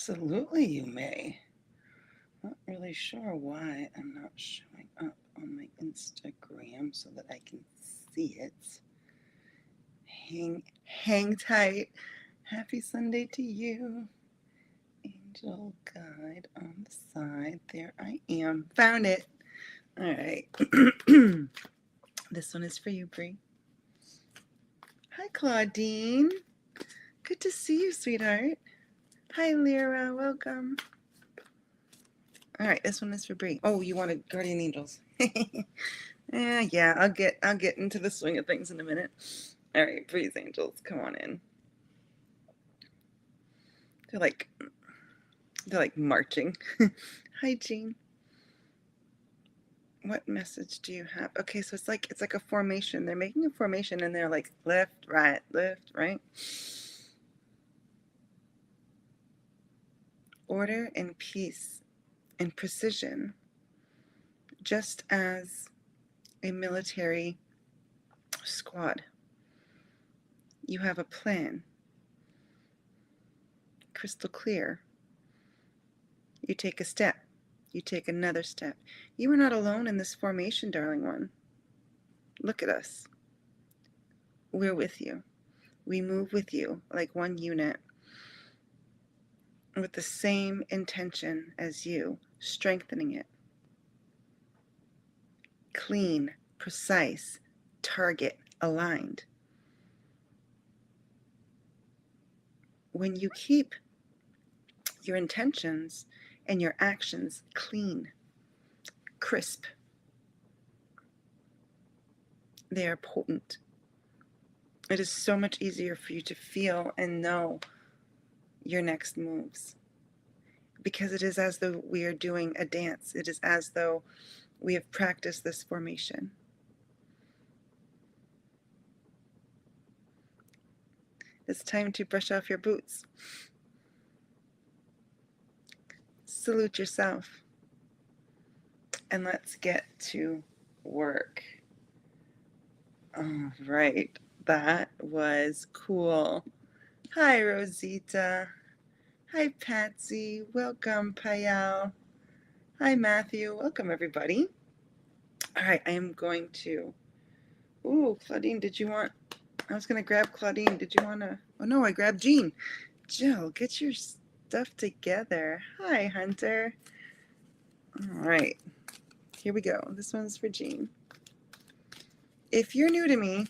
Absolutely, you may. Not really sure why I'm not showing up on my Instagram so that I can see it. Hang tight. Happy Sunday to you. Angel guide on the side. There I am. Found it. All right. This one is for you, Bree. Hi, Claudine. Good to see you, sweetheart. Hi, Lyra. Welcome. All right, this one is for Bree. Oh, you wanted guardian angels. Yeah, I'll get into the swing of things in a minute. All right, Bree's angels, come on in. They're like marching. Hi, Jean. What message do you have? Okay, so it's like a formation. They're making a formation and they're like left, right, left, right. Order and peace and precision, just as a military squad. You have a plan, crystal clear. You take a step, you take another step. You are not alone in this formation, darling one. Look at us. We're with you. We move with you like one unit with the same intention as you, strengthening it. Clean, precise, target aligned. When you keep your intentions and your actions clean, crisp, they are potent. It is so much easier for you to feel and know your next moves, because it is as though we are doing a dance. It is as though we have practiced this formation. It's time to brush off your boots. Salute yourself. And let's get to work. All right, that was cool. Hi, Rosita. Hi, Patsy. Welcome, Payal. Hi, Matthew. Welcome, everybody. All right, I am going to... Ooh, Claudine, did you want... I was going to grab Claudine. Did you want to... Oh, no, I grabbed Jean. Jill, get your stuff together. Hi, Hunter. All right, here we go. This one's for Jean. If you're new to me,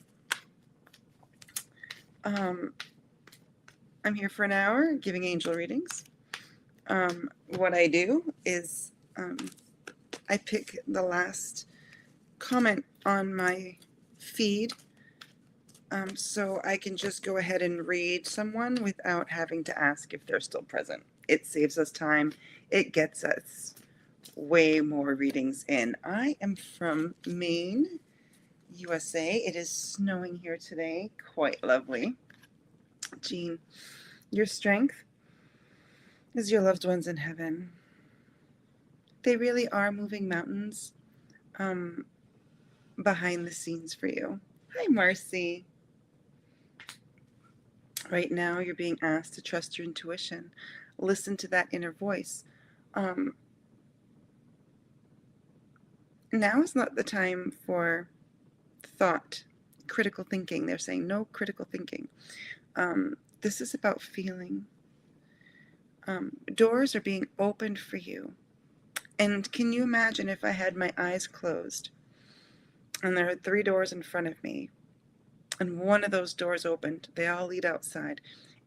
I'm here for an hour giving angel readings. What I do is I pick the last comment on my feed, so I can just go ahead and read someone without having to ask if they're still present. It saves us time. It gets us way more readings in. I am from Maine, USA. It is snowing here today. Quite lovely. Jean, your strength is your loved ones in heaven. They really are moving mountains behind the scenes for you. Hi, Marcy. Right now, you're being asked to trust your intuition. Listen to that inner voice. Now is not the time for thought, critical thinking. They're saying no critical thinking. This is about feeling. Doors are being opened for you. And can you imagine if I had my eyes closed and there are 3 doors in front of me and one of those doors opened, they all lead outside,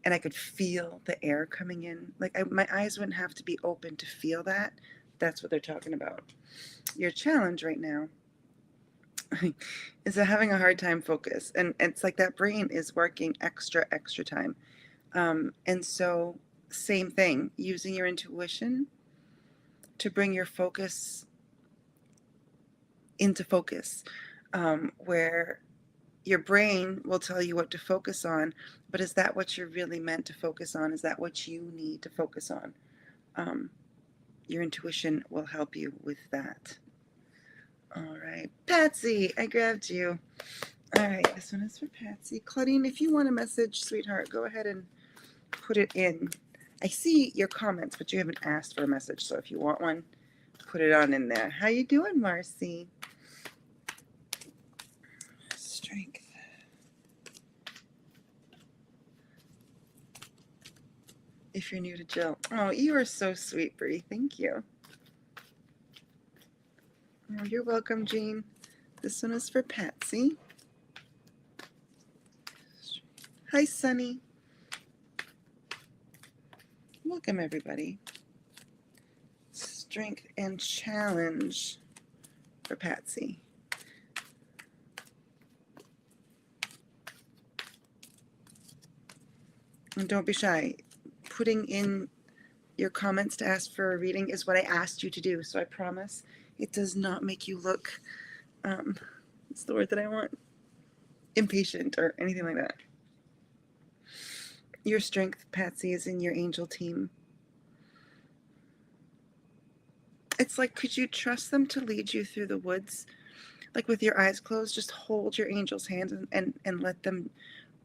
and I could feel the air coming in. Like my eyes wouldn't have to be open to feel that. That's what they're talking about. Your challenge right now is having a hard time focus. And it's like that brain is working extra time. And so same thing, using your intuition to bring your focus into focus, where your brain will tell you what to focus on, but is that what you're really meant to focus on? Is that what you need to focus on? Your intuition will help you with that. All right, Patsy, I grabbed you. All right, this one is for Patsy. Claudine, if you want a message, sweetheart, go ahead and put it in. I see your comments, but you haven't asked for a message. So if you want one, put it on in there. How you doing, Marcy? Strength. If you're new to Jill. Oh, you are so sweet, Bree. Thank you. Oh, you're welcome, Jean. This one is for Patsy. Hi, Sunny. Welcome, everybody. Strength and challenge for Patsy. And don't be shy. Putting in your comments to ask for a reading is what I asked you to do. So I promise it does not make you look, what's the word that I want? Impatient or anything like that. Your strength, Patsy, is in your angel team. It's like, could you trust them to lead you through the woods? Like with your eyes closed, just hold your angel's hand and let them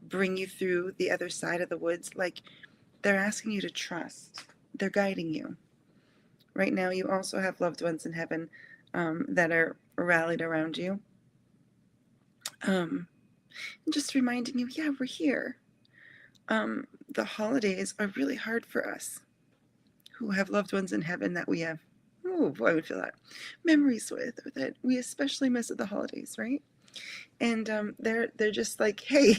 bring you through the other side of the woods. Like they're asking you to trust. They're guiding you. Right now, you also have loved ones in heaven that are rallied around you. Just reminding you, yeah, we're here. The holidays are really hard for us who have loved ones in heaven that we have, oh boy, I would feel that, memories with, or that we especially miss at the holidays, right? And they're just like, hey,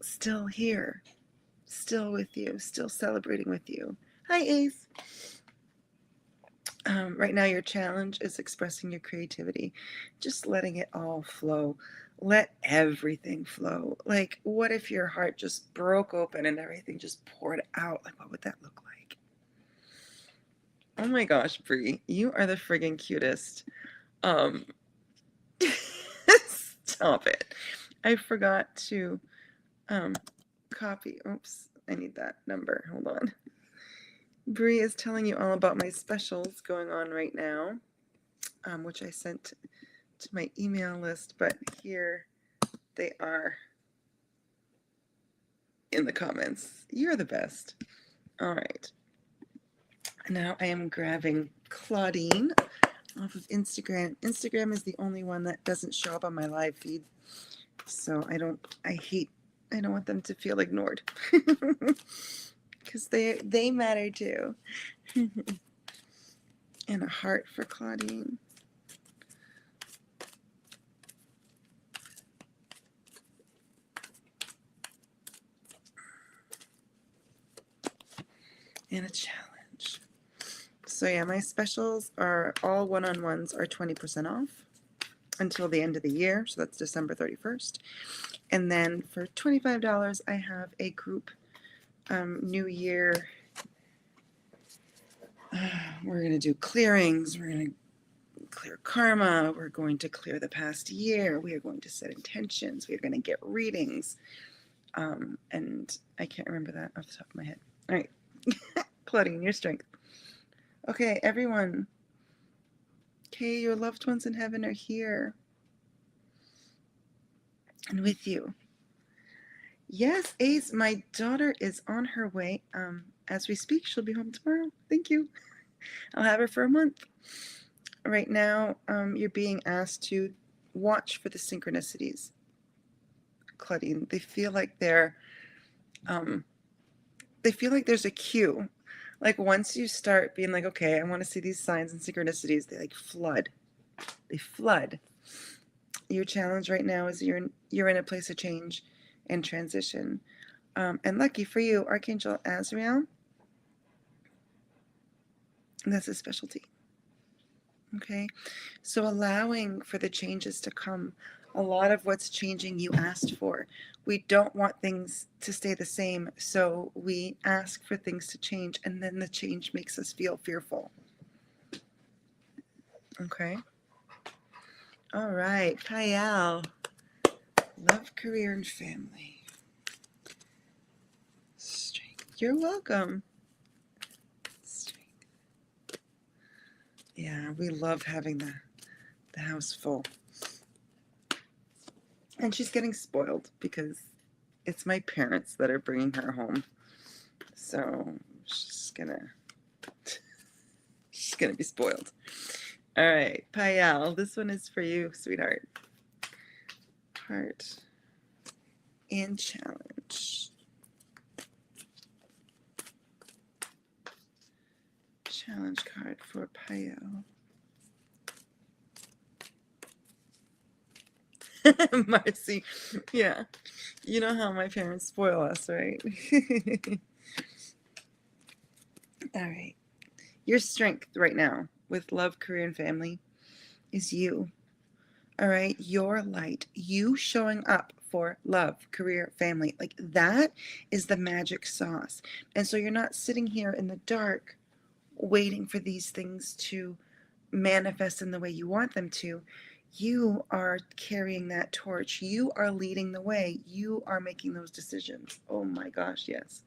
still here, still with you, still celebrating with you. Hi, Ace. Right now, your challenge is expressing your creativity, just letting it all flow. Let everything flow. Like, what if your heart just broke open and everything just poured out? Like, what would that look like? Oh my gosh, Brie, you are the friggin' cutest. Stop it. I forgot to copy. Oops, I need that number. Hold on. Brie is telling you all about my specials going on right now, which I sent to my email list, but here they are in the comments. You're the best. All right. Now I am grabbing Claudine off of Instagram. Instagram is the only one that doesn't show up on my live feed. So I don't want them to feel ignored. Because they matter too. And a heart for Claudine. And a challenge. So yeah, my specials are all one-on-ones are 20% off until the end of the year. So that's December 31st. And then for $25, I have a group New Year. We're going to do clearings. We're going to clear karma. We're going to clear the past year. We are going to set intentions. We are going to get readings. And I can't remember that off the top of my head. All right. Claudine, your strength. Okay, everyone. Okay, your loved ones in heaven are here and with you. Yes, Ace, my daughter is on her way. As we speak, she'll be home tomorrow. Thank you. I'll have her for a month. Right now, you're being asked to watch for the synchronicities, Claudine. They feel like there's a cue. Like once you start being like, okay, I want to see these signs and synchronicities, they like flood. They flood. Your challenge right now is you're in a place of change and transition. And lucky for you, Archangel Azrael, that's his specialty. Okay, so allowing for the changes to come. A lot of what's changing you asked for. We don't want things to stay the same, so we ask for things to change, and then the change makes us feel fearful. Okay. All right, Kyle. Love, career, and family. Strength. You're welcome. Strength. Yeah, we love having the house full. And she's getting spoiled because it's my parents that are bringing her home. So She's gonna be spoiled. All right, Payal, this one is for you, sweetheart. Heart and challenge. Challenge card for Payal. Marcy, yeah, you know how my parents spoil us, right? All right. Your strength right now with love, career, and family is you. All right. Your light, you showing up for love, career, family. Like that is the magic sauce. And so you're not sitting here in the dark waiting for these things to manifest in the way you want them to. You are carrying that torch. You are leading the way. You are making those decisions. Oh my gosh, yes.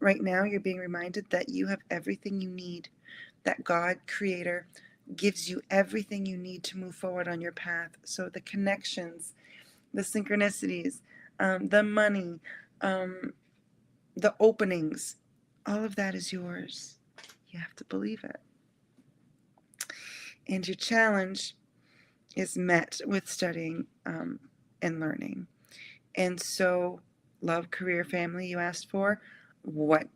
Right now, you're being reminded that you have everything you need, that God, Creator, gives you everything you need to move forward on your path. So the connections, the synchronicities, the money, the openings, all of that is yours. You have to believe it. And your challenge is met with studying and learning. And so, love, career, family, you asked for. What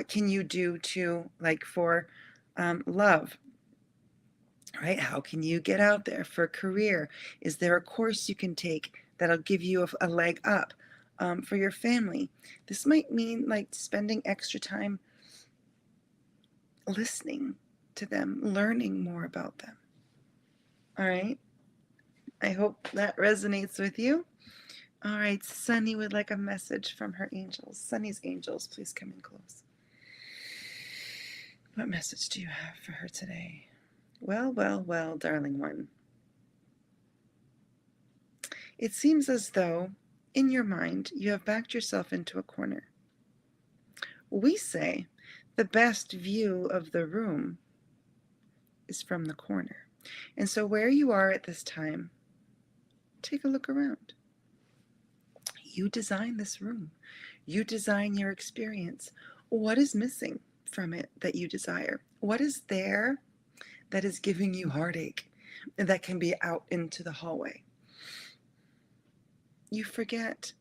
can you do to, like, for love, right? How can you get out there? For career, is there a course you can take that'll give you a leg up? For your family, this might mean like spending extra time listening to them, learning more about them. All right. I hope that resonates with you. All right, Sunny would like a message from her angels. Sunny's angels, please come in close. What message do you have for her today? Well, darling one. It seems as though, in your mind, you have backed yourself into a corner. We say the best view of the room is from the corner. And so where you are at this time, take a look around. You design this room. You design your experience. What is missing from it that you desire? What is there that is giving you heartache and that can be out into the hallway? You forget.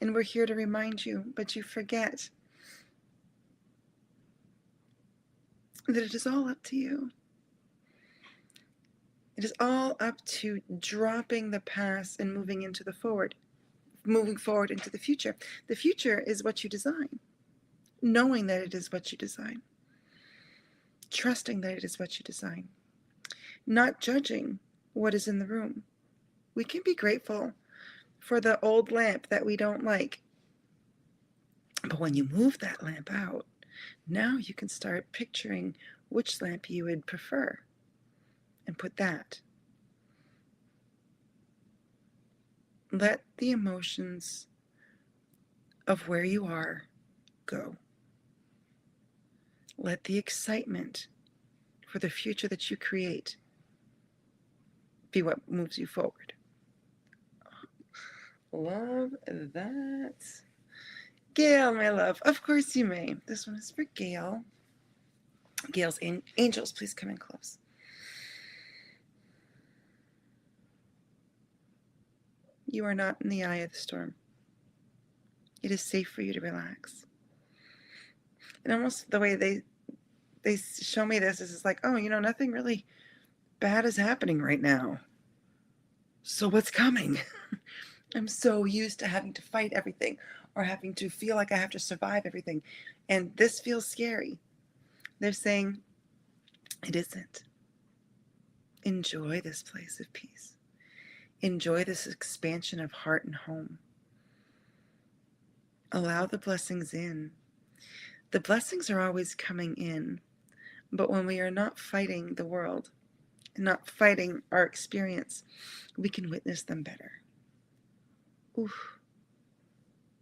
And we're here to remind you, but you forget that it is all up to you. It is all up to dropping the past and moving forward into the future. The future is what you design, knowing that it is what you design, trusting that it is what you design, not judging what is in the room. We can be grateful for the old lamp that we don't like. But when you move that lamp out, now you can start picturing which lamp you would prefer and put that. Let the emotions of where you are go. Let the excitement for the future that you create be what moves you forward. Love that. Gail, my love, of course you may. This one is for Gail. Gail's angels, please come in close. You are not in the eye of the storm. It is safe for you to relax. And almost the way they show me this is like, oh, nothing really bad is happening right now. So what's coming? I'm so used to having to fight everything or having to feel like I have to survive everything. And this feels scary. They're saying, it isn't. Enjoy this place of peace. Enjoy this expansion of heart and home. Allow the blessings in. The blessings are always coming in. But when we are not fighting the world, and not fighting our experience, we can witness them better. Oof.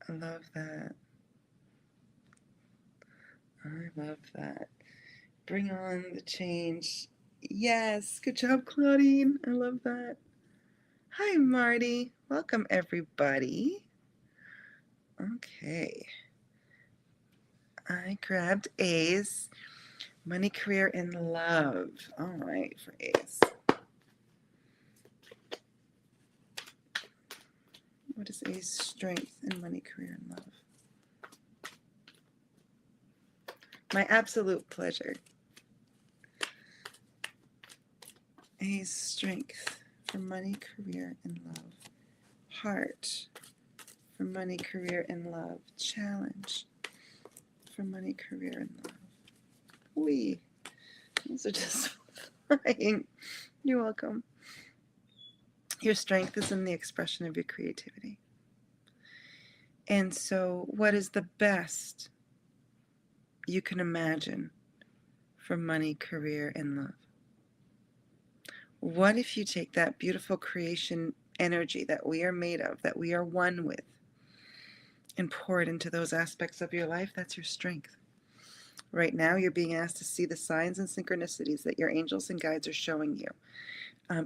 I love that. I love that. Bring on the change. Yes. Good job, Claudine. I love that. Hi, Marty. Welcome, everybody. Okay. I grabbed A's. Money, career, and love. All right, for A's. What is A's strength in money, career, and love? My absolute pleasure. A's strength for money, career, and love. Heart for money, career, and love. Challenge for money, career, and love. Wee. Those are just flying. You're welcome. Your strength is in the expression of your creativity. And so, what is the best you can imagine for money, career, and love? What if you take that beautiful creation energy that we are made of, that we are one with, and pour it into those aspects of your life? That's your strength. Right now, you're being asked to see the signs and synchronicities that your angels and guides are showing you.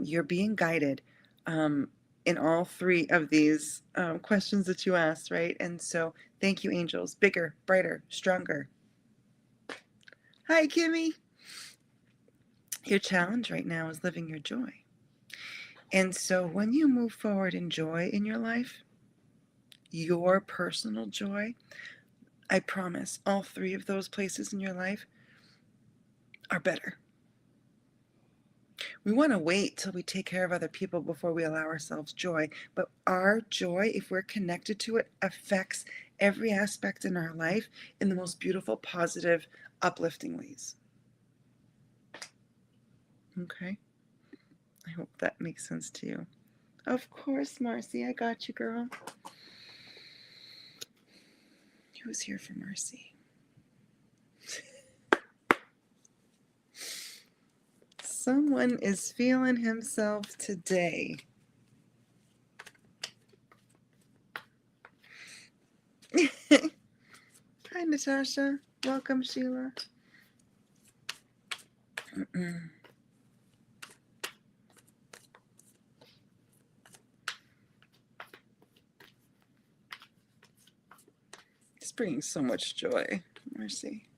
You're being guided in all three of these questions that you asked, right? And so, thank you, angels. Bigger, brighter, stronger. Hi, Kimmy. Your challenge right now is living your joy. And so when you move forward in joy in your life, your personal joy, I promise all three of those places in your life are better. We want to wait till we take care of other people before we allow ourselves joy. But our joy, if we're connected to it, affects every aspect in our life in the most beautiful, positive, uplifting ways. Okay? I hope that makes sense to you. Of course, Marcy, I got you, girl. Who's here for Marcy? Someone is feeling himself today. Hi, Natasha. Welcome, Sheila. It's bringing so much joy, Mercy.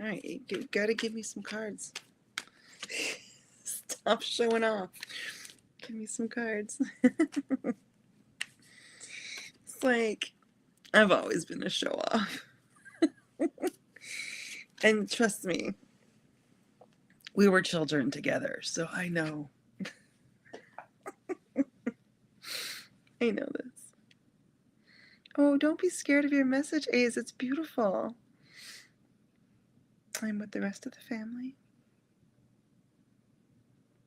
All right, you gotta give me some cards. Stop showing off. Give me some cards. It's like, I've always been a show off. And trust me, we were children together, so I know. I know this. Oh, don't be scared of your message, A's. It's beautiful. I'm with the rest of the family.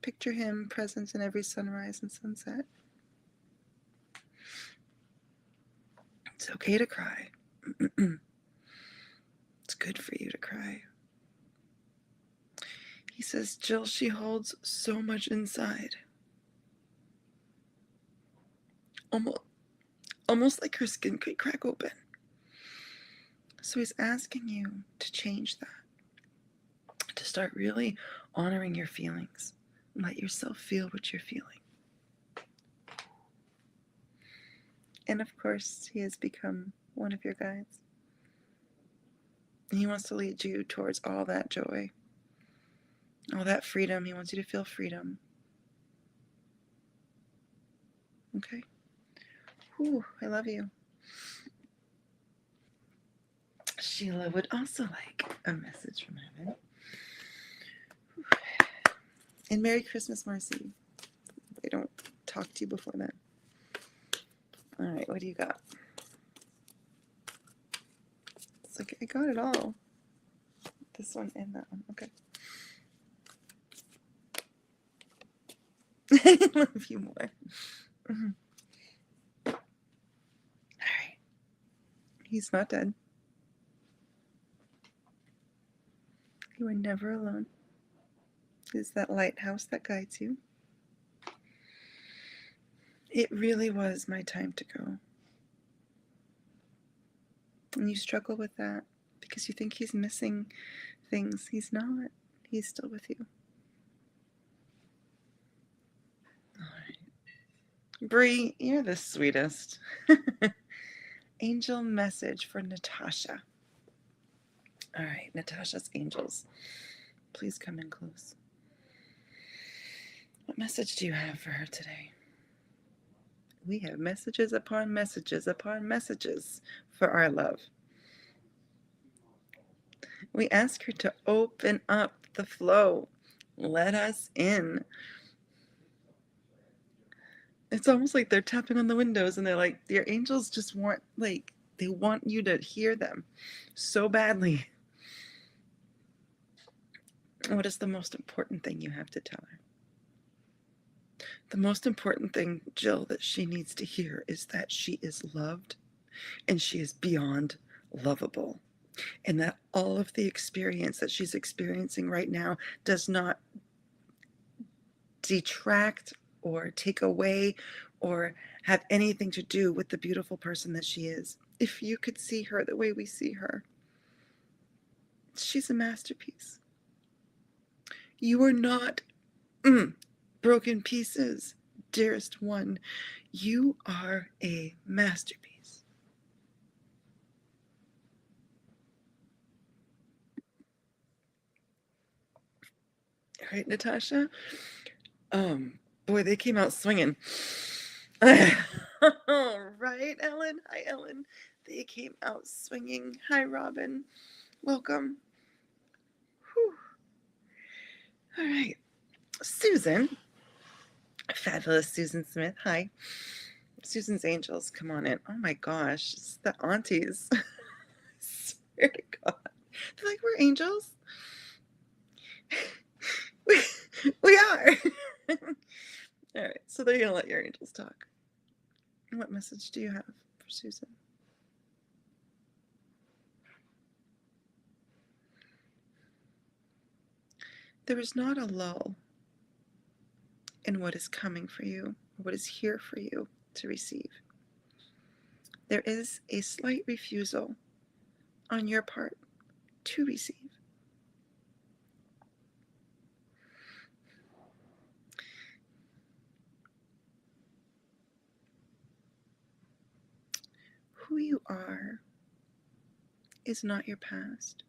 Picture him present in every sunrise and sunset. It's okay to cry. It's good for you to cry. He says, Jill, she holds so much inside. Almost like her skin could crack open. So he's asking you to change that, to start really honoring your feelings. Let yourself feel what you're feeling. And of course, he has become one of your guides. And he wants to lead you towards all that joy, all that freedom. He wants you to feel freedom. Okay? Whew, I love you. Sheila would also like a message from heaven. And Merry Christmas, Marcy. I don't talk to you before then. All right, what do you got? It's like I got it all. This one and that one. Okay. I love you more. Mm-hmm. All right. He's not dead. You are never alone. It is that lighthouse that guides you. It really was my time to go. And you struggle with that because you think he's missing things. He's not. He's still with you. Bree, you're the sweetest. Angel message for Natasha. All right, Natasha's angels. Please come in close. What message do you have for her today? We have messages upon messages upon messages for our love. We ask her to open up the flow. Let us in. It's almost like they're tapping on the windows and they're like, your angels just want, like, they want you to hear them so badly. What is the most important thing you have to tell her? The most important thing, Jill, that she needs to hear is that she is loved and she is beyond lovable. And that all of the experience that she's experiencing right now does not detract or take away or have anything to do with the beautiful person that she is. If you could see her the way we see her, she's a masterpiece. You are not broken pieces, dearest one. You are a masterpiece. All right, Natasha. Boy, they came out swinging. Right, Ellen. Hi, Ellen. They came out swinging. Hi, Robin. Welcome. Whew. All right, Susan. Fabulous Susan Smith. Hi. Susan's angels, come on in. Oh my gosh, it's the aunties. I swear to God. They're like, we're angels. we are. All right, so they're going to let your angels talk. What message do you have for Susan? There is not a lull in what is coming for you, what is here for you to receive. There is a slight refusal on your part to receive. Who you are is not your past.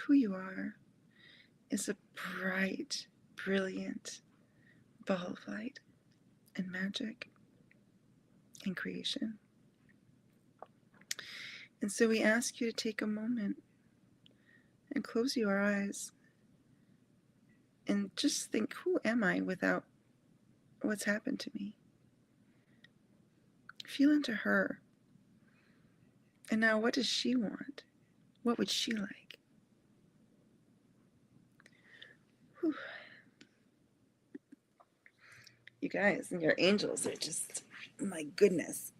Who you are is a bright, brilliant ball of light and magic and creation. And so we ask you to take a moment and close your eyes and just think, who am I without what's happened to me? Feel into her. And now, what does she want? What would she like? Whew. You guys and your angels are just, my goodness.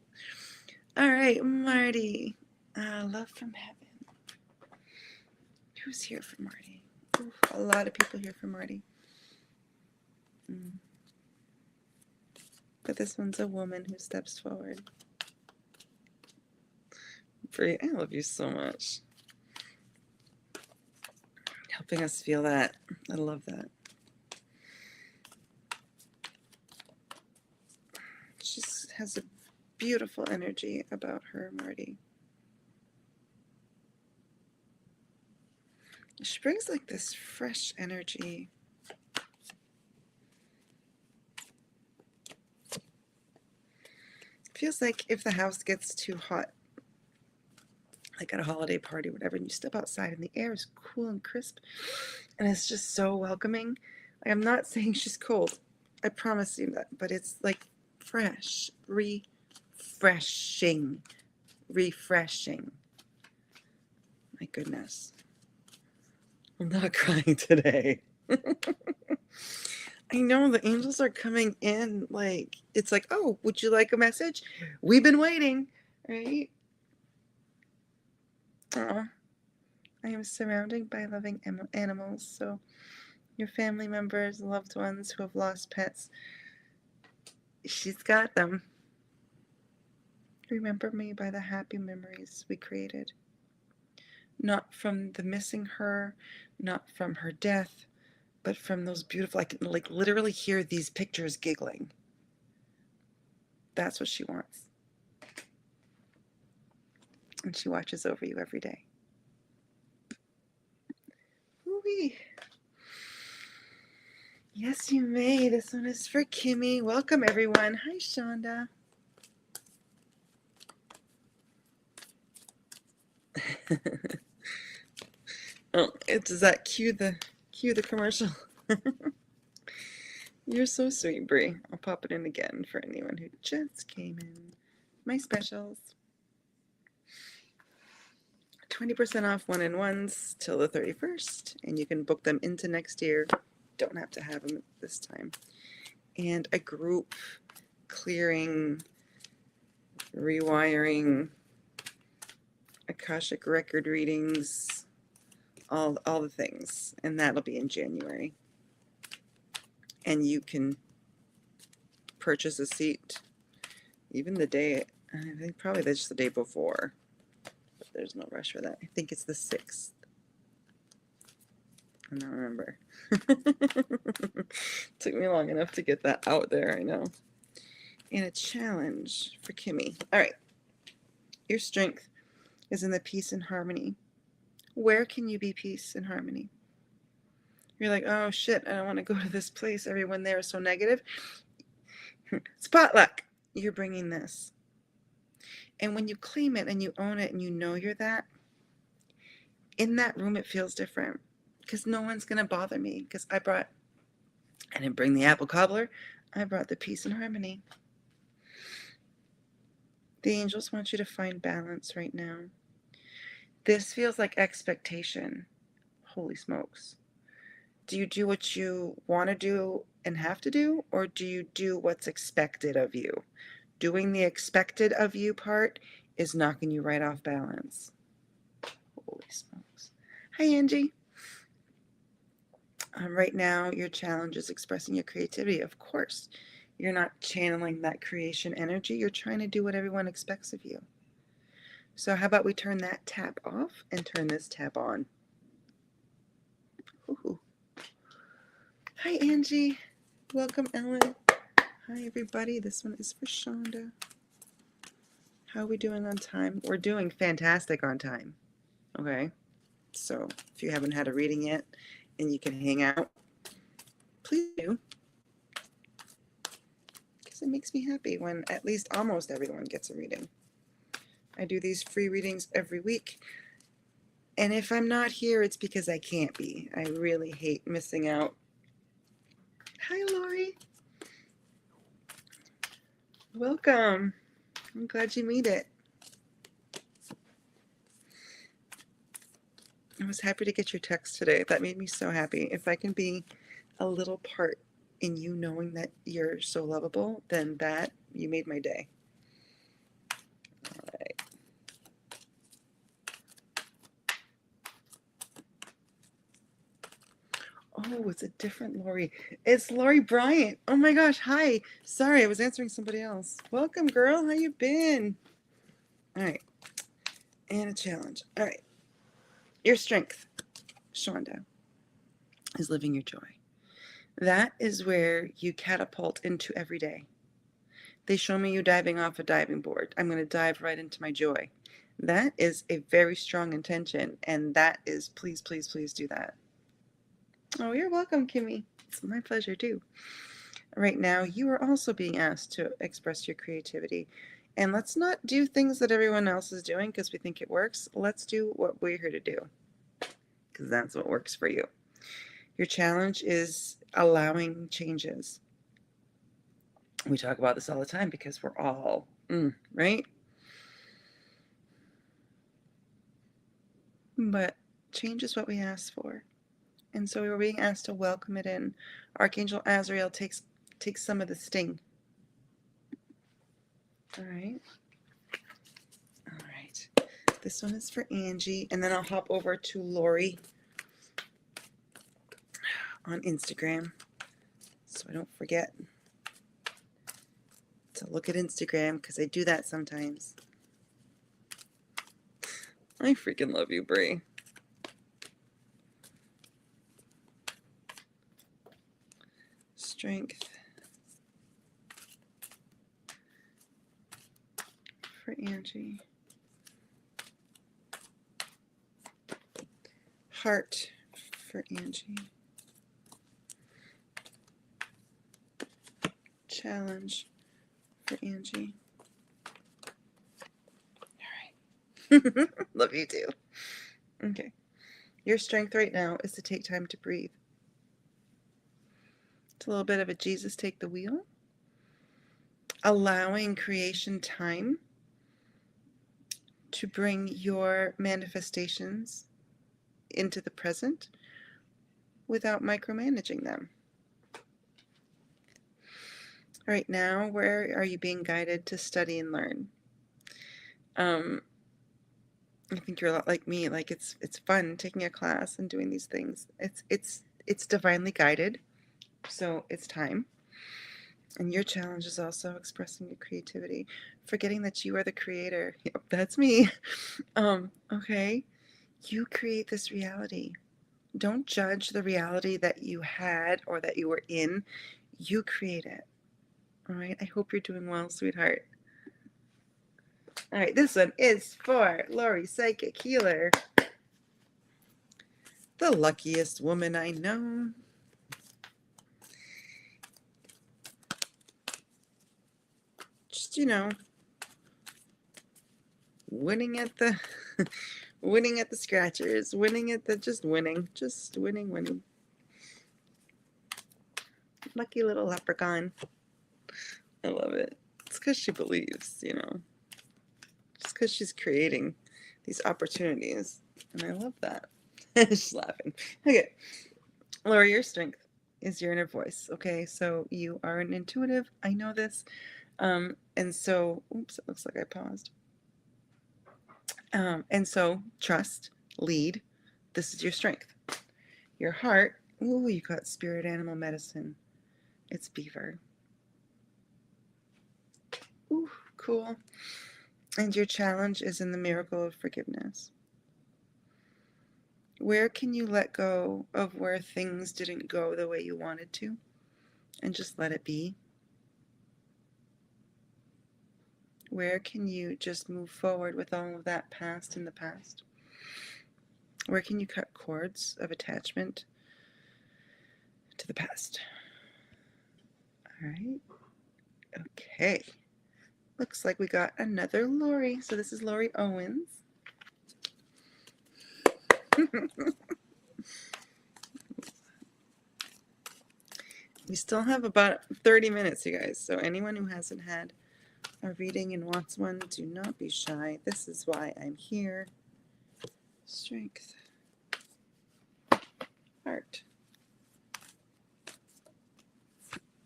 All right, Marty. Love from heaven. Who's here for Marty? Ooh, a lot of people here for Marty. But this one's a woman who steps forward. Brie, I love you so much. Helping us feel that. I love that. She has a beautiful energy about her, Marty. She brings like this fresh energy. Feels like if the house gets too hot, like at a holiday party or whatever, and you step outside and the air is cool and crisp, and it's just so welcoming. Like, I'm not saying she's cold. I promise you that. But it's like fresh, refreshing. My goodness. I'm not crying today. I know the angels are coming in like, it's like, oh, would you like a message? We've been waiting, right? I am surrounded by loving animals, so your family members, loved ones who have lost pets, she's got them. Remember me by the happy memories we created. Not from the missing her, not from her death, but from those beautiful, I can like literally hear these pictures giggling. That's what she wants. And she watches over you every day. Ooh-wee. Yes, you may. This one is for Kimmy. Welcome, everyone. Hi, Shonda. Oh, does that cue the commercial? You're so sweet, Brie. I'll pop it in again for anyone who just came in. My specials. 20% off one-in-ones till the 31st, and you can book them into next year. Don't have to have them this time. And a group clearing, rewiring, Akashic record readings, all the things, and that'll be in January. And you can purchase a seat even the day, I think probably just the day before, but there's no rush for that. I think it's the 6th. I don't remember. Took me long enough to get that out there, I know. And a challenge for Kimmy. All right. Your strength is in the peace and harmony. Where can you be peace and harmony? You're like, oh shit, I don't want to go to this place. Everyone there is so negative. Spotluck. You're bringing this. And when you claim it and you own it and you know you're that, in that room it feels different because no one's going to bother me because I didn't bring the apple cobbler. I brought the peace and harmony. The angels want you to find balance right now. This feels like expectation. Holy smokes. Do you do what you want to do and have to do, or do you do what's expected of you? Doing the expected of you part is knocking you right off balance. Holy smokes. Hi, Angie. Right now, your challenge is expressing your creativity. Of course, you're not channeling that creation energy. You're trying to do what everyone expects of you. So how about we turn that tap off and turn this tap on? Ooh. Hi, Angie. Welcome, Ellen. Hi, everybody. This one is for Shonda. How are we doing on time? We're doing fantastic on time. Okay. So if you haven't had a reading yet and you can hang out, please do. Because it makes me happy when at least almost everyone gets a reading. I do these free readings every week. And if I'm not here, it's because I can't be. I really hate missing out. Hi, Lori. Welcome. I'm glad you made it. I was happy to get your text today. That made me so happy. If I can be a little part in you knowing that you're so lovable, then that, you made my day. All right. Oh, it's a different Lori. It's Lori Bryant. Oh my gosh. Hi. Sorry, I was answering somebody else. Welcome, girl. How you been? All right. And a challenge. All right. Your strength, Shonda, is living your joy. That is where you catapult into every day. They show me you diving off a diving board. I'm going to dive right into my joy. That is a very strong intention, and that is, please, please, please do that. Oh, you're welcome, Kimmy. It's my pleasure, too. Right now, you are also being asked to express your creativity. And let's not do things that everyone else is doing because we think it works. Let's do what we're here to do because that's what works for you. Your challenge is allowing changes. We talk about this all the time because we're all, right? But change is what we ask for. And so we were being asked to welcome it in. Archangel Azrael takes some of the sting. All right. All right. This one is for Angie. And then I'll hop over to Lori on Instagram so I don't forget to look at Instagram because I do that sometimes. I freaking love you, Brie. strength for Angie. Heart for Angie. Challenge for Angie. All right. Love you too. Okay. Your strength right now is to take time to breathe. It's a little bit of a Jesus take the wheel. Allowing creation time to bring your manifestations into the present without micromanaging them. Right now, where are you being guided to study and learn? I think you're a lot like me. Like it's fun taking a class and doing these things. It's divinely guided, so it's time. And your challenge is also expressing your creativity, forgetting that you are the creator. Yep, that's me. Okay, you create this reality. Don't judge the reality that you had or that you were in. You create it. All right. I hope you're doing well, sweetheart. All right, this one is for Lori, Psychic Healer. The luckiest woman I know. Just, winning at the winning at the scratchers, winning at the just winning. Lucky little leprechaun. I love it. It's because she believes, Just because she's creating these opportunities. And I love that. Just laughing. Okay. Lori, your strength is your inner voice. Okay. So you are an intuitive. I know this. And so, oops, it looks like I paused. And so trust, lead. This is your strength. Your heart. Ooh, you got spirit animal medicine. It's beaver. Ooh, cool. And your challenge is in the miracle of forgiveness. Where can you let go of where things didn't go the way you wanted to and just let it be? Where can you just move forward with all of that past in the past? Where can you cut cords of attachment to the past? All right. Okay. Looks like we got another Lori. So this is Lori Owens. We still have about 30 minutes, you guys. So anyone who hasn't had a reading and wants one, do not be shy. This is why I'm here. Strength. Heart.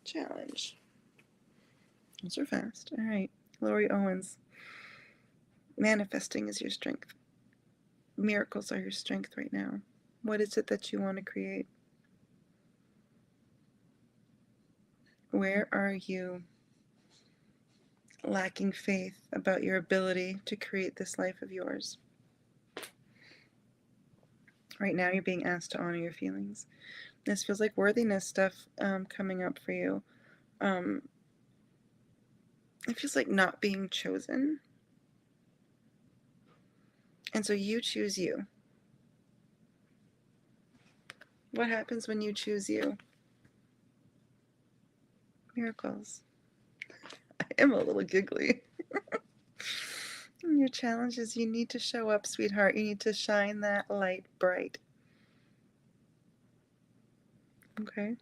Challenge. Those are fast. All right. Lori Owens. Manifesting is your strength. Miracles are your strength right now. What is it that you want to create? Where are you lacking faith about your ability to create this life of yours? Right now, you're being asked to honor your feelings. This feels like worthiness stuff coming up for you. It feels like not being chosen. And so you choose you. What happens when you choose you? Miracles. I am a little giggly. Your challenge is you need to show up, sweetheart. You need to shine that light bright. Okay?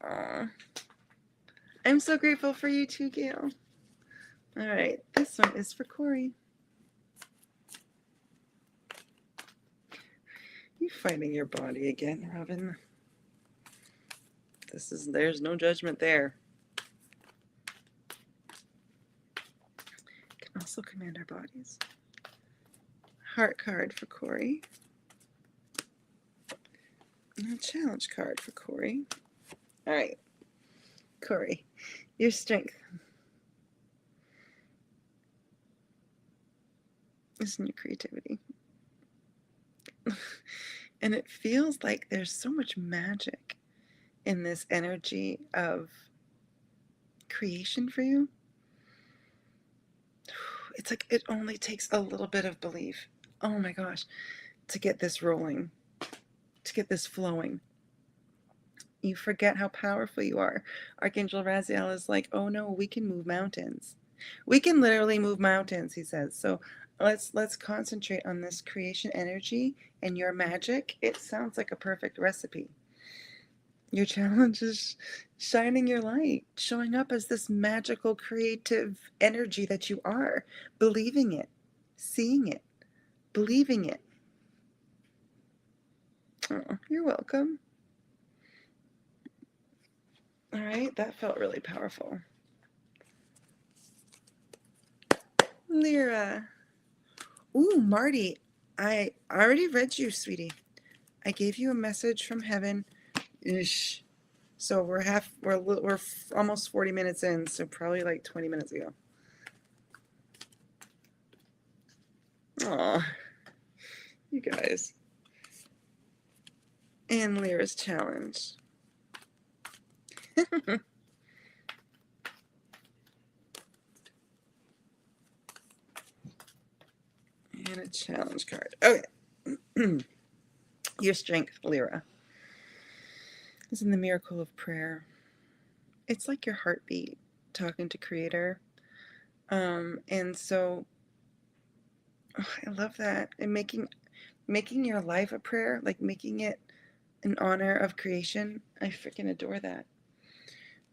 Aww. I'm so grateful for you too, Gail. All right, this one is for Corey. You fighting your body again, Robin. There's no judgment there. Can also command our bodies. Heart card for Corey. And a challenge card for Corey. All right, Corey, your strength is in your creativity. And it feels like there's so much magic in this energy of creation for you. It's like it only takes a little bit of belief. Oh my gosh, to get this rolling, to get this flowing. You forget how powerful you are. Archangel Raziel is like, oh no, we can move mountains. We can literally move mountains, he says. So let's concentrate on this creation energy and your magic. It sounds like a perfect recipe. Your challenge is shining your light, showing up as this magical creative energy that you are, believing it, seeing it, believing it. Oh, you're welcome. All right, that felt really powerful. Lyra. Ooh, Marty, I already read you, sweetie. I gave you a message from heaven. Ish. So we're almost 40 minutes in, so probably like 20 minutes ago. Aw, you guys. And Lyra's challenge. And a challenge card. Okay. Your strength, Lyra, is in the miracle of prayer. It's like your heartbeat talking to Creator. And so I love that. And making your life a prayer, like making it in honor of creation. I freaking adore that.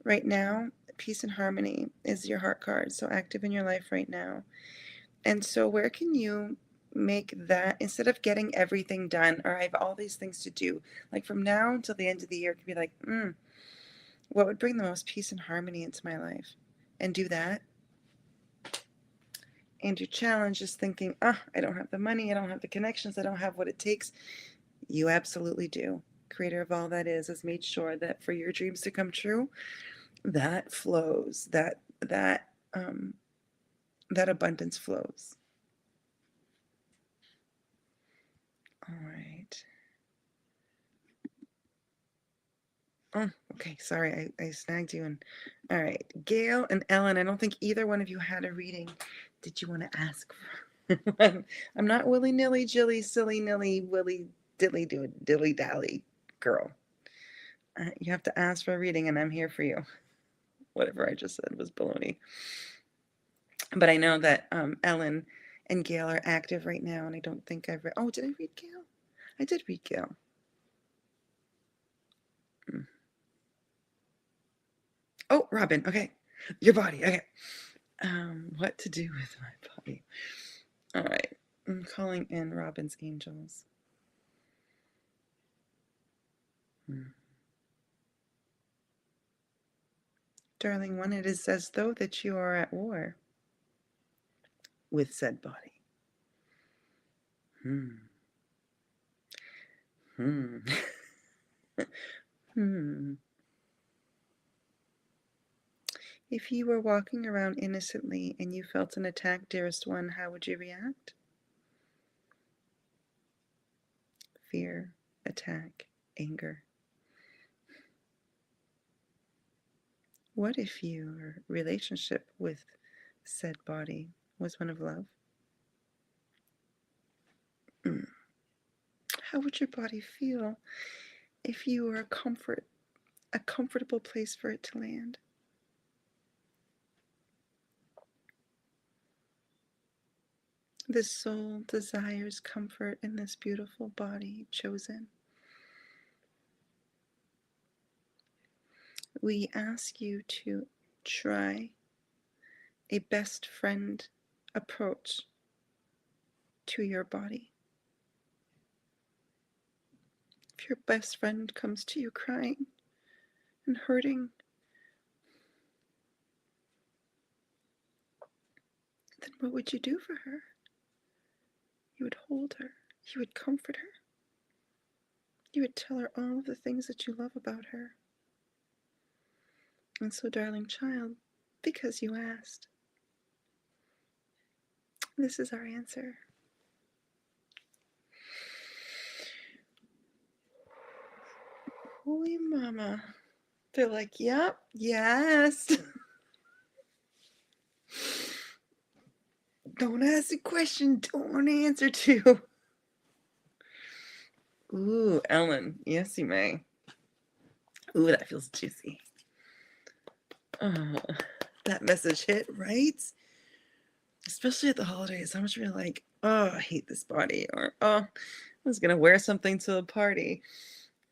Right now, peace and harmony is your heart card, so active in your life right now. And so where can you make that, instead of getting everything done, or I have all these things to do, like from now until the end of the year, it could be like, what would bring the most peace and harmony into my life? And do that. And your challenge is thinking, I don't have the money, I don't have the connections, I don't have what it takes. You absolutely do. Creator of all that is has made sure that for your dreams to come true, that flows, that abundance flows. All right. Oh, okay. Sorry, I snagged you. And all right, Gail and Ellen. I don't think either one of you had a reading. Did you want to ask for one? I'm not willy nilly, jilly, silly nilly, willy dilly do it, dilly dally girl. You have to ask for a reading, and I'm here for you. Whatever I just said was baloney. But I know that Ellen and Gail are active right now, and I don't think I've read. Oh, did I read Gail? I did read Gail. Oh, Robin. Okay, your body. Okay. What to do with my body? All right. I'm calling in Robin's angels. Darling one, it is as though that you are at war with said body. Hmm. Hmm. Hmm. If you were walking around innocently and you felt an attack, dearest one, how would you react? Fear, attack, anger. What if your relationship with said body was one of love? How would your body feel if you were a comfortable place for it to land? The soul desires comfort in this beautiful body chosen. We ask you to try a best friend approach to your body. If your best friend comes to you crying and hurting, then what would you do for her? You would hold her. You would comfort her. You would tell her all of the things that you love about her. And so, darling child, because you asked, this is our answer. Holy mama. They're like, yep, yes. Don't ask a question, don't answer to. Ooh, Ellen, yes you may. Ooh, that feels juicy. That message hit, right? Especially at the holidays, how much we're like, oh, I hate this body, or oh, I was gonna wear something to a party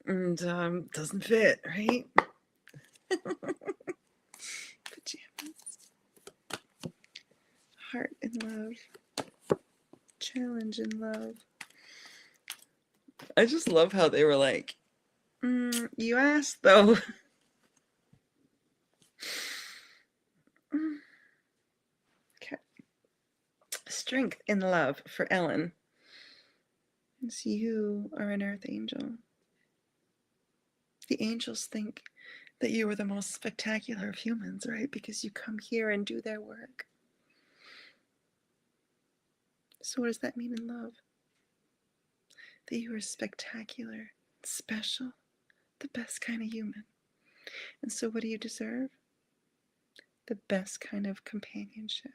and doesn't fit, right? Pajamas. Heart in love. Challenge in love. I just love how they were like, you asked though. Okay. Strength in love for Ellen. As you are an earth angel. The angels think that you are the most spectacular of humans, right? Because you come here and do their work. So what does that mean in love? That you are spectacular, special, the best kind of human. And so what do you deserve? The best kind of companionship.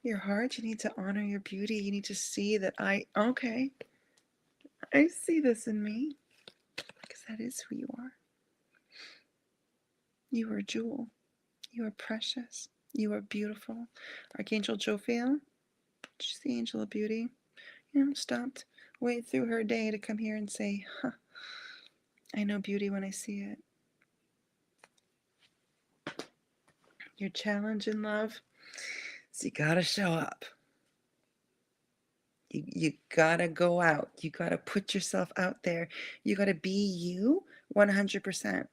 Your heart, you need to honor your beauty. You need to see that I see this in me. Because that is who you are. You are a jewel. You are precious. You are beautiful. Archangel Jophiel, she's the angel of beauty. Stopped way through her day to come here and say, I know beauty when I see it. Your challenge in love is you gotta show up. You gotta go out. You gotta put yourself out there. You gotta be you 100%.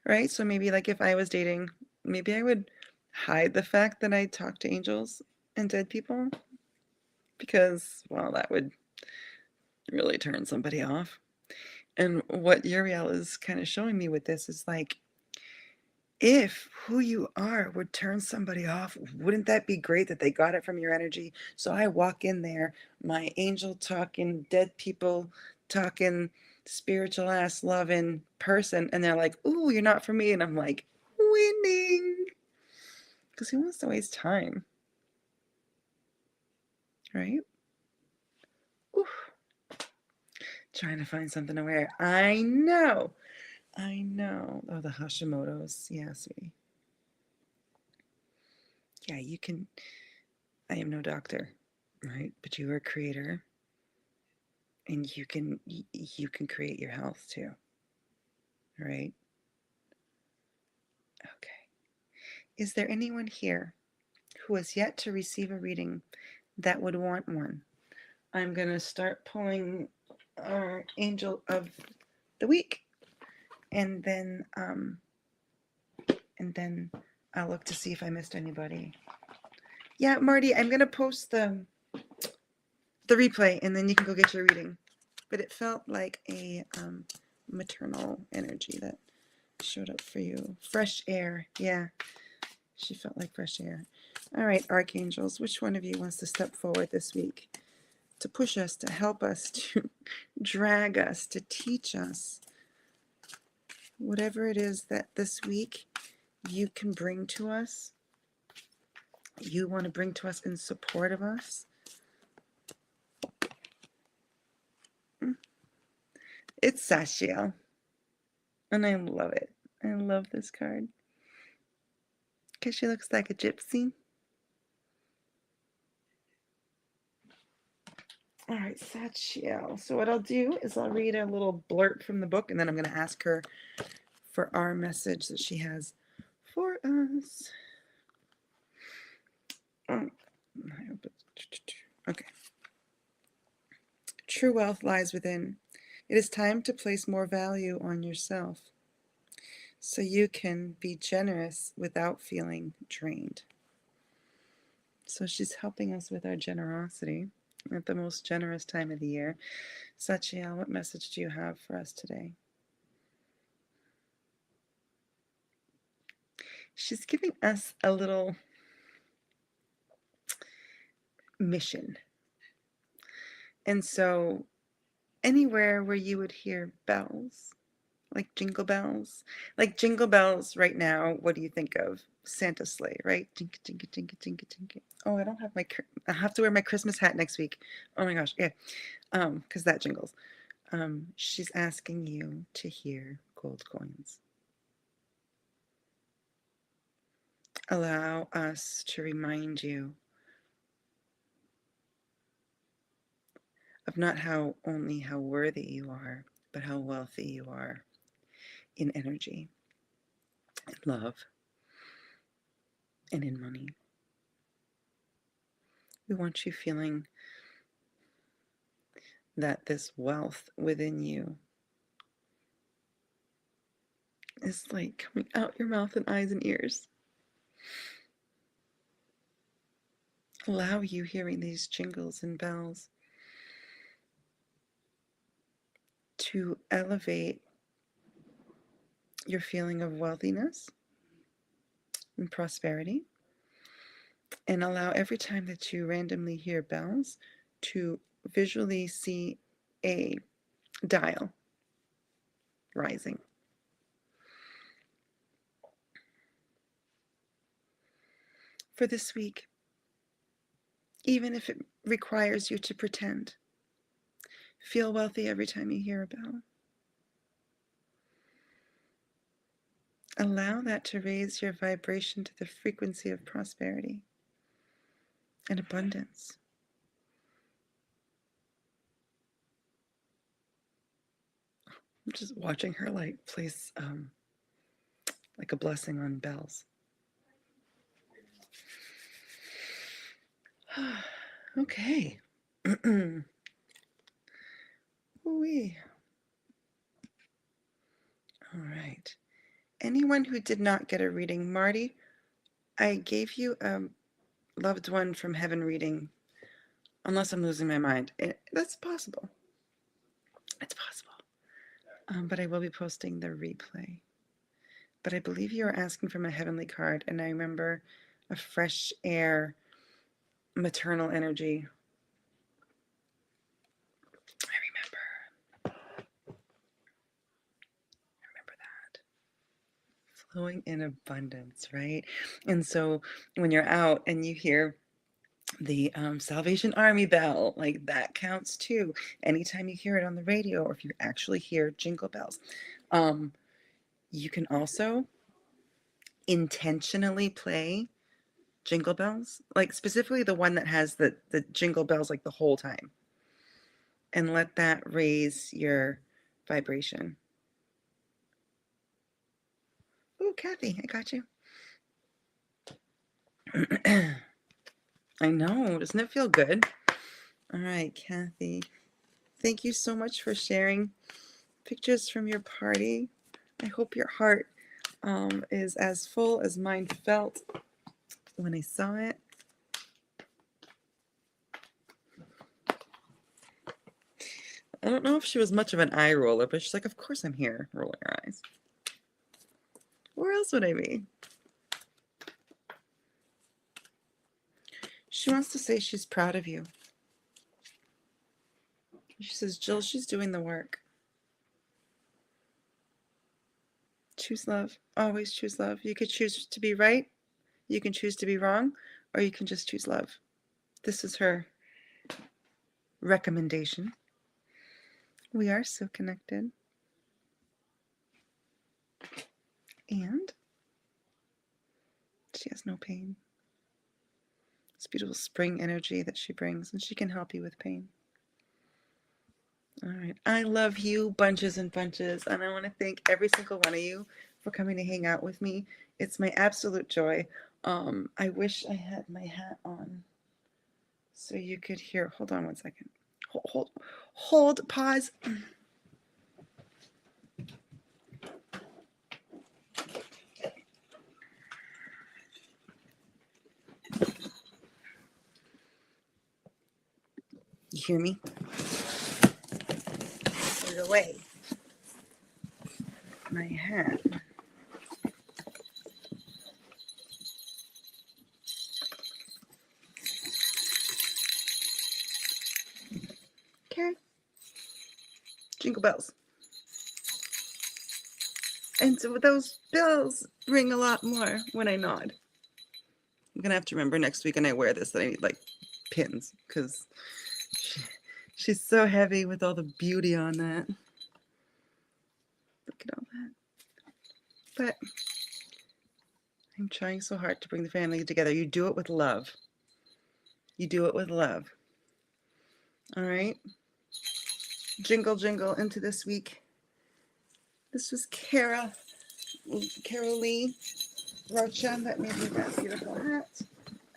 Right? So maybe like if I was dating, maybe I would hide the fact that I talk to angels and dead people because, well, that would really turn somebody off. And what Uriel is kind of showing me with this is like, if who you are would turn somebody off, wouldn't that be great that they got it from your energy? So I walk in there, my angel talking, dead people talking, spiritual ass loving person, and they're like, ooh, you're not for me. And I'm like, winning. Because who wants to waste time? Right? Oof. Trying to find something to wear. I know. Oh, the Hashimoto's. Yeah, sweetie. Yeah, you can. I am no doctor, right? But you are a creator, and you can create your health too, right? Okay. Is there anyone here who has yet to receive a reading that would want one? I'm gonna start pulling our angel of the week, and then I'll look to see if I missed anybody. Yeah, Marty, I'm gonna post the replay, and then you can go get your reading. But it felt like a maternal energy that showed up for you. Fresh air. Yeah, she felt like fresh air. All right, archangels, which one of you wants to step forward this week to push us, to help us, to drag us, to teach us? Whatever it is that this week you can bring to us, you want to bring to us in support of us. It's Sachiel, and I love it. I love this card because she looks like a gypsy. All right, Sachiel. So what I'll do is I'll read a little blurb from the book, and then I'm going to ask her for our message that she has for us. Oh, okay. True wealth lies within. It is time to place more value on yourself so you can be generous without feeling drained. So she's helping us with our generosity at the most generous time of the year. Sachiel, what message do you have for us today? She's giving us a little mission. And so anywhere where you would hear bells, like jingle bells right now, what do you think of? Santa sleigh, right? Jinka, jinka, jinka, jinka, jinka. Oh, I don't have my, I have to wear my Christmas hat next week. Oh my gosh, yeah, because that jingles. She's asking you to hear gold coins. Allow us to remind you of not only how worthy you are, but how wealthy you are in energy, in love, and in money. We want you feeling that this wealth within you is like coming out your mouth and eyes and ears. Allow you hearing these jingles and bells to elevate your feeling of wealthiness and prosperity, and allow every time that you randomly hear bells to visually see a dial rising. For this week, even if it requires you to pretend, feel wealthy every time you hear a bell. Allow that to raise your vibration to the frequency of prosperity and abundance. I'm just watching her like place like a blessing on bells. Okay. Ooh-wee. All right. Anyone who did not get a reading, Marty, I gave you a loved one from heaven reading, unless I'm losing my mind. That's possible. It's possible. But I will be posting the replay. But I believe you are asking for my heavenly card, and I remember a fresh air, maternal energy. I remember that. Flowing in abundance, right? And so when you're out and you hear the Salvation Army bell, like that counts too. Anytime you hear it on the radio, or if you actually hear jingle bells, you can also intentionally play jingle bells, like specifically the one that has the jingle bells like the whole time, and let that raise your vibration. Ooh, Kathy, I got you. I know, doesn't it feel good? All right, Kathy, thank you so much for sharing pictures from your party. I hope your heart is as full as mine felt when I saw it. I don't know if she was much of an eye roller, but she's like, of course I'm here, rolling her eyes. Where else would I be? She wants to say she's proud of you. She says, Jill, she's doing the work. Choose love. Always choose love. You could choose to be right, you can choose to be wrong, or you can just choose love. This is her recommendation. We are so connected. And she has no pain. It's beautiful spring energy that she brings, and she can help you with pain. All right. I love you bunches and bunches, and I want to thank every single one of you for coming to hang out with me. It's my absolute joy. I wish I had my hat on so you could hear. Hold on one second. Hold, pause. You hear me? Put it away. My hat. bells. And so those bells ring a lot more when I nod. I'm going to have to remember next week when I wear this that I need like pins because she's so heavy with all the beauty on that. Look at all that. But I'm trying so hard to bring the family together. You do it with love. You do it with love. All right. Jingle, jingle into this week. This was Carol Lee Rocha that made me that beautiful hat.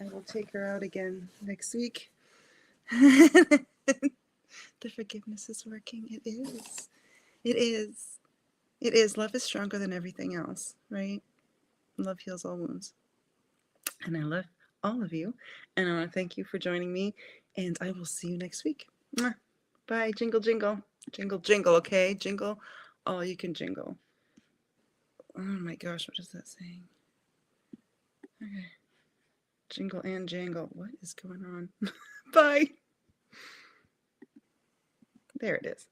I will take her out again next week. The forgiveness is working. It is. It is. It is. Love is stronger than everything else, right? Love heals all wounds. And I love all of you. And I want to thank you for joining me. And I will see you next week. Bye. Jingle, jingle. Jingle, jingle, okay? Jingle. Oh, you can jingle. Oh my gosh, what is that saying? Okay. Jingle and jangle. What is going on? Bye. There it is.